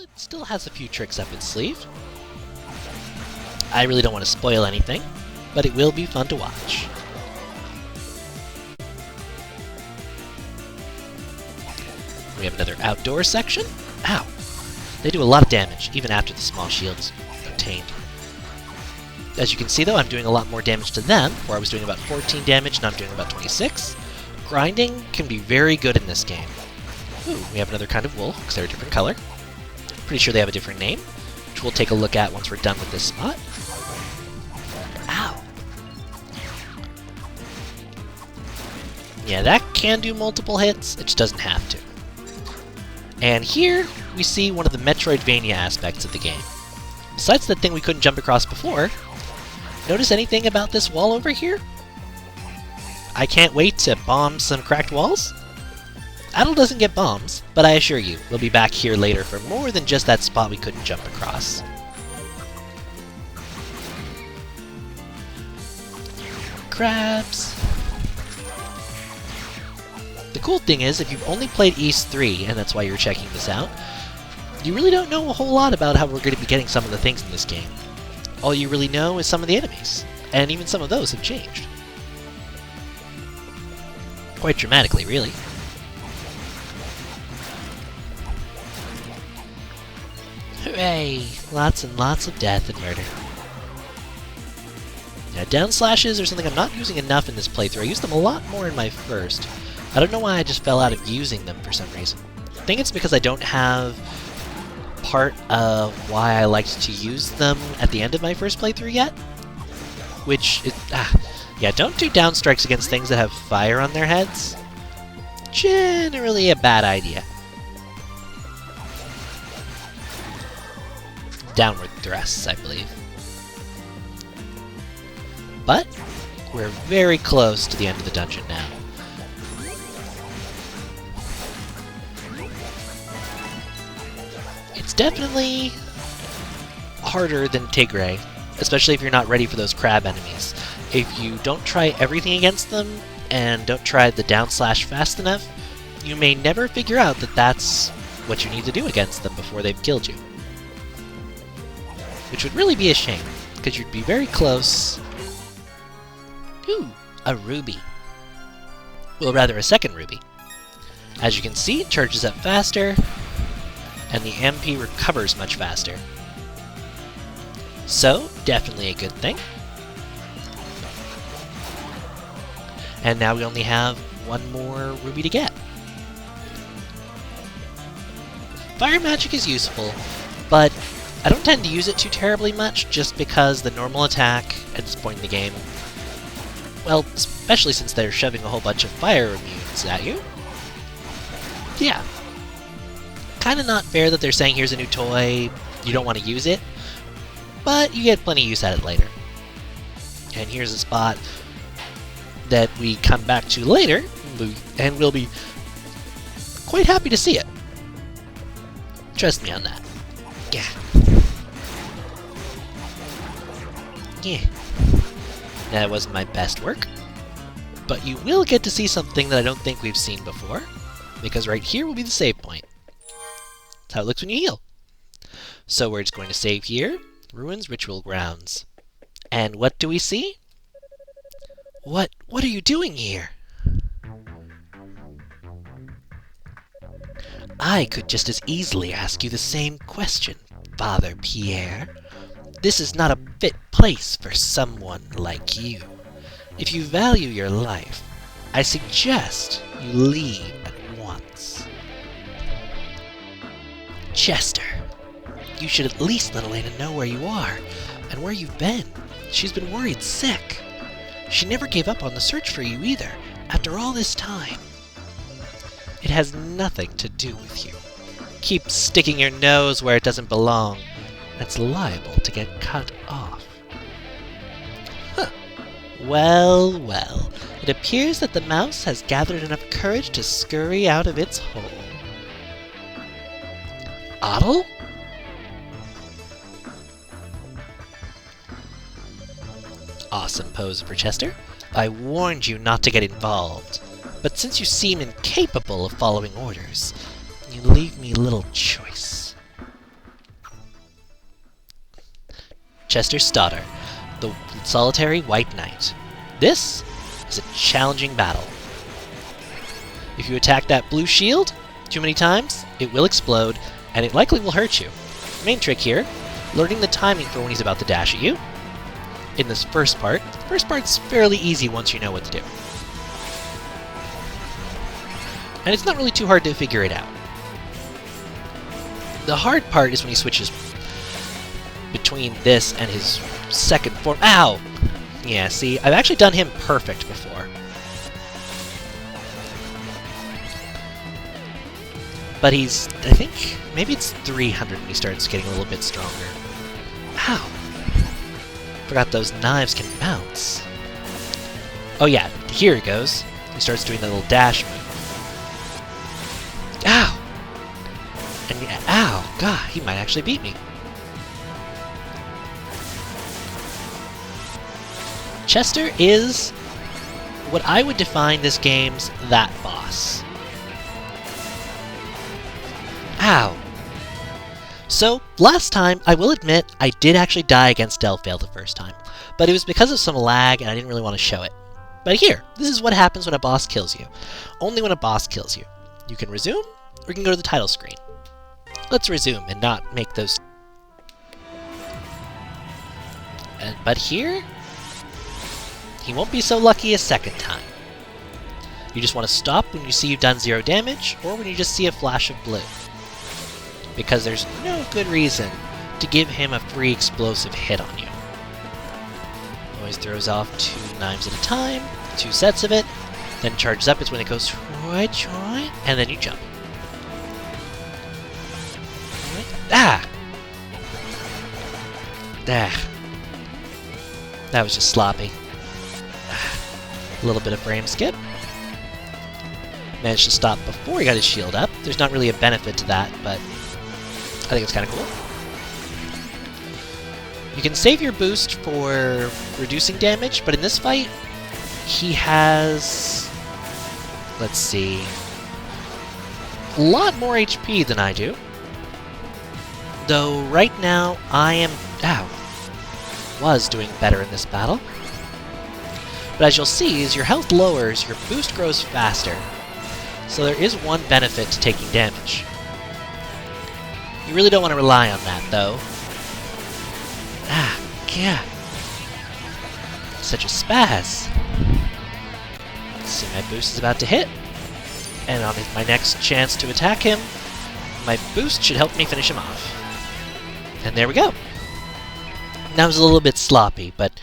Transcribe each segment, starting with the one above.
it still has a few tricks up its sleeve. I really don't want to spoil anything, but it will be fun to watch. We have another outdoor section. Ow! They do a lot of damage, even after the small shield is obtained. As you can see though, I'm doing a lot more damage to them, where I was doing about 14 damage, now I'm doing about 26. Grinding can be very good in this game. Ooh, we have another kind of wool, because they're a different color. Pretty sure they have a different name, which we'll take a look at once we're done with this spot. Ow! Yeah, that can do multiple hits, it just doesn't have to. And here, we see one of the Metroidvania aspects of the game. Besides that thing we couldn't jump across before, notice anything about this wall over here? I can't wait to bomb some cracked walls. Adel doesn't get bombs, but I assure you, we'll be back here later for more than just that spot we couldn't jump across. Crabs. The cool thing is, if you've only played East 3, and that's why you're checking this out, you really don't know a whole lot about how we're going to be getting some of the things in this game. All you really know is some of the enemies, and even some of those have changed. Quite dramatically, really. Hooray! Lots and lots of death and murder. Now, down slashes are something I'm not using enough in this playthrough. I used them a lot more in my first. I don't know why I just fell out of using them for some reason. I think it's because I don't have part of why I liked to use them at the end of my first playthrough yet. Which is... yeah, don't do down strikes against things that have fire on their heads. Generally a bad idea. Downward thrusts, I believe. But we're very close to the end of the dungeon now. It's definitely harder than Tigray, especially if you're not ready for those crab enemies. If you don't try everything against them, and don't try the down slash fast enough, you may never figure out that that's what you need to do against them before they've killed you. Which would really be a shame, because you'd be very close. Ooh, a ruby. Well, rather a second ruby. As you can see, it charges up faster, and the MP recovers much faster. So, definitely a good thing. And now we only have one more ruby to get. Fire magic is useful, but I don't tend to use it too terribly much just because the normal attack at this point in the game, well, especially since they're shoving a whole bunch of fire immunes at you. Yeah. Kinda not fair that they're saying here's a new toy, you don't want to use it, but you get plenty of use at it later. And here's a spot that we come back to later, and we'll be quite happy to see it. Trust me on that. Yeah. Yeah. That wasn't my best work, but you will get to see something that I don't think we've seen before, because right here will be the save point. That's how it looks when you heal. So we're just going to save here, Ruins Ritual Grounds. And what do we see? What are you doing here? I could just as easily ask you the same question, Father Pierre. This is not a fit place for someone like you. If you value your life, I suggest you leave at once. Chester, you should at least let Elena know where you are, and where you've been. She's been worried sick. She never gave up on the search for you either, after all this time. It has nothing to do with you. Keep sticking your nose where it doesn't belong. That's liable to get cut off. Huh. Well, well. It appears that the mouse has gathered enough courage to scurry out of its hole. Adel? Awesome pose for Chester. I warned you not to get involved, but since you seem incapable of following orders, you leave me little choice. Chester's Stoddard, the solitary White Knight. This is a challenging battle. If you attack that blue shield too many times, it will explode, and it likely will hurt you. The main trick here, learning the timing for when he's about to dash at you. In this first part's fairly easy once you know what to do. And it's not really too hard to figure it out. The hard part is when he switches between this and his second form. Ow! Yeah, see, I've actually done him perfect before. But he's, I think, maybe it's 300 when he starts getting a little bit stronger. Ow! Forgot those knives can bounce. Oh yeah, here he goes. He starts doing that little dash move. Ow! And ow! God, he might actually beat me. Chester is what I would define this game's that boss. Ow! So, last time, I will admit, I did actually die against Delphale the first time, but it was because of some lag and I didn't really want to show it. But here, this is what happens when a boss kills you. Only when a boss kills you. You can resume, or you can go to the title screen. Let's resume and not make those... But here, he won't be so lucky a second time. You just want to stop when you see you've done 0 damage, or when you just see a flash of blue. Because there's no good reason to give him a free explosive hit on you. Always throws off 2 knives at a time, 2 sets of it, then charges up. It's when it goes, choy, and then you jump. Ah! Ah. That was just sloppy. A little bit of frame skip. Managed to stop before he got his shield up. There's not really a benefit to that, but I think it's kind of cool. You can save your boost for reducing damage, but in this fight, he has... let's see... a lot more HP than I do. Though, right now, I am... was doing better in this battle. But as you'll see, as your health lowers, your boost grows faster. So there is one benefit to taking damage. You really don't want to rely on that, though. Yeah. Such a spaz. See, my boost is about to hit. And on my next chance to attack him, my boost should help me finish him off. And there we go. That was a little bit sloppy, but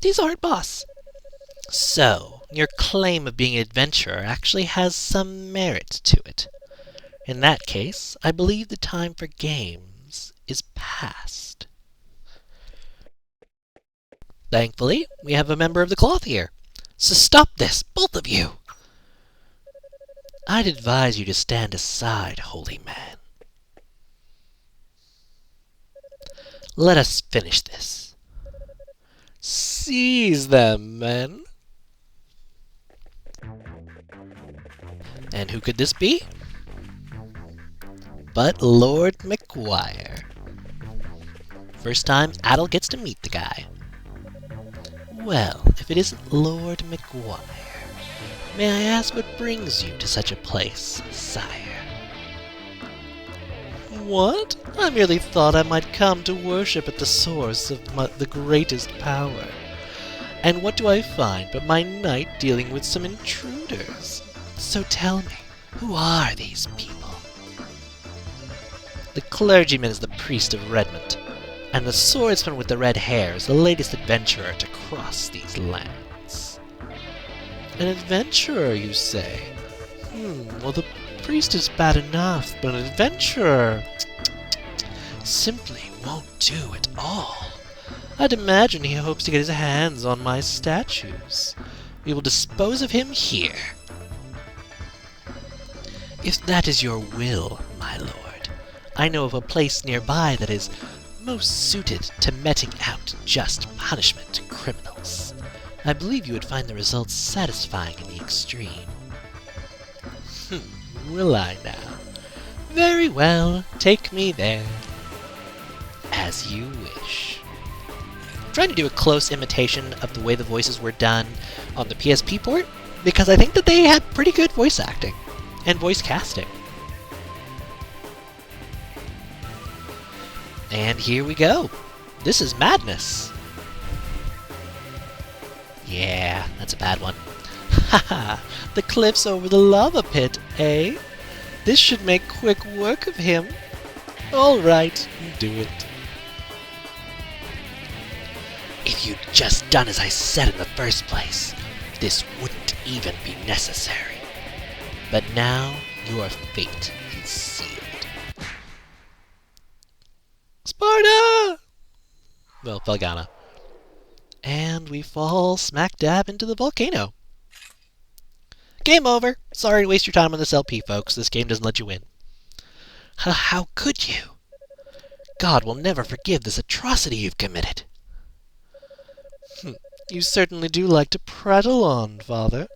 he's a hard boss. So, your claim of being an adventurer actually has some merit to it. In that case, I believe the time for games is past. Thankfully, we have a member of the cloth here. So stop this, both of you! I'd advise you to stand aside, holy man. Let us finish this. Seize them, men. And who could this be? But Lord McGuire. First time Adel gets to meet the guy. Well, if it isn't Lord McGuire, may I ask what brings you to such a place, sire? What? I merely thought I might come to worship at the source of the greatest power. And what do I find but my knight dealing with some intruders? So tell me, who are these people? The clergyman is the priest of Redmond, and the swordsman with the red hair is the latest adventurer to cross these lands. An adventurer, you say? Well, the priest is bad enough, but an adventurer simply won't do at all. I'd imagine he hopes to get his hands on my statues. We will dispose of him here. If that is your will, my lord, I know of a place nearby that is most suited to meting out just punishment to criminals. I believe you would find the results satisfying in the extreme. Will I now? Very well, take me there. As you wish. trying to do a close imitation of the way the voices were done on the PSP port, because I think that they had pretty good voice acting and voice casting. And here we go. This is madness. Yeah, that's a bad one. Haha, the cliffs over the lava pit, eh? This should make quick work of him. Alright, do it. If you'd just done as I said in the first place, this wouldn't even be necessary. But now your fate is sealed. Sparta! Well, Felghana. And we fall smack dab into the volcano. Game over. Sorry to waste your time on this LP, folks. This game doesn't let you win. How could you? God will never forgive this atrocity you've committed. You certainly do like to prattle on, Father.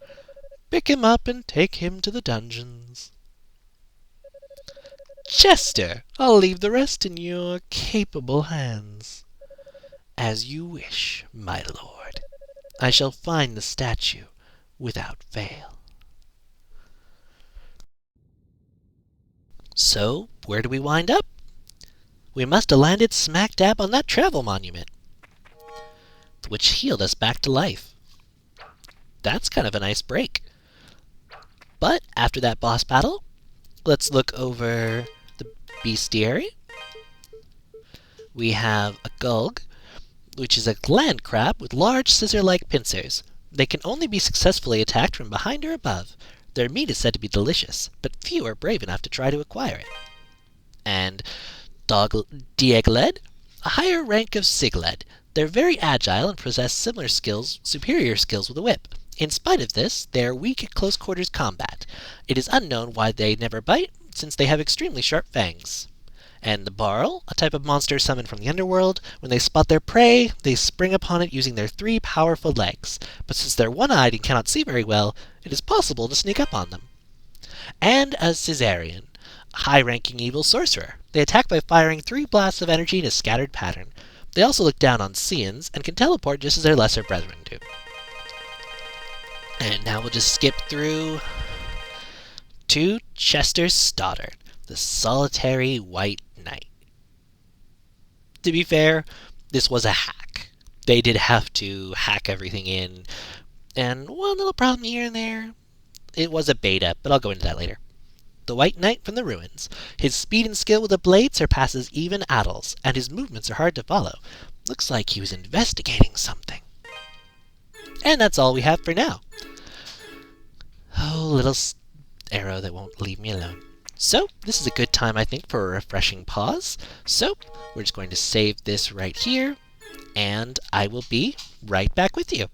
Pick him up and take him to the dungeons. Chester, I'll leave the rest in your capable hands. As you wish, my lord. I shall find the statue without fail. So, where do we wind up? We must have landed smack dab on that travel monument, which healed us back to life. That's kind of a nice break. But after that boss battle, let's look over the bestiary. We have a gulg, which is a land crab with large scissor-like pincers. They can only be successfully attacked from behind or above. Their meat is said to be delicious, but few are brave enough to try to acquire it. And Diegled, a higher rank of Sigled. They're very agile and possess superior skills with a whip. In spite of this, they are weak at close quarters combat. It is unknown why they never bite, since they have extremely sharp fangs. And the Barl, a type of monster summoned from the underworld, when they spot their prey, they spring upon it using their 3 powerful legs. But since they're one-eyed and cannot see very well, it is possible to sneak up on them. And a Caesarian, a high-ranking evil sorcerer. They attack by firing 3 blasts of energy in a scattered pattern. They also look down on Seans and can teleport just as their lesser brethren do. And now we'll just skip through to Chester Stoddard, the solitary white knight. To be fair, this was a hack. They did have to hack everything in, and one little problem here and there. It was a beta, but I'll go into that later. The White Knight from the Ruins. His speed and skill with a blade surpasses even Addle's, and his movements are hard to follow. Looks like he was investigating something. And that's all we have for now. Oh, little arrow that won't leave me alone. So, this is a good time, I think, for a refreshing pause. So, we're just going to save this right here, and I will be right back with you.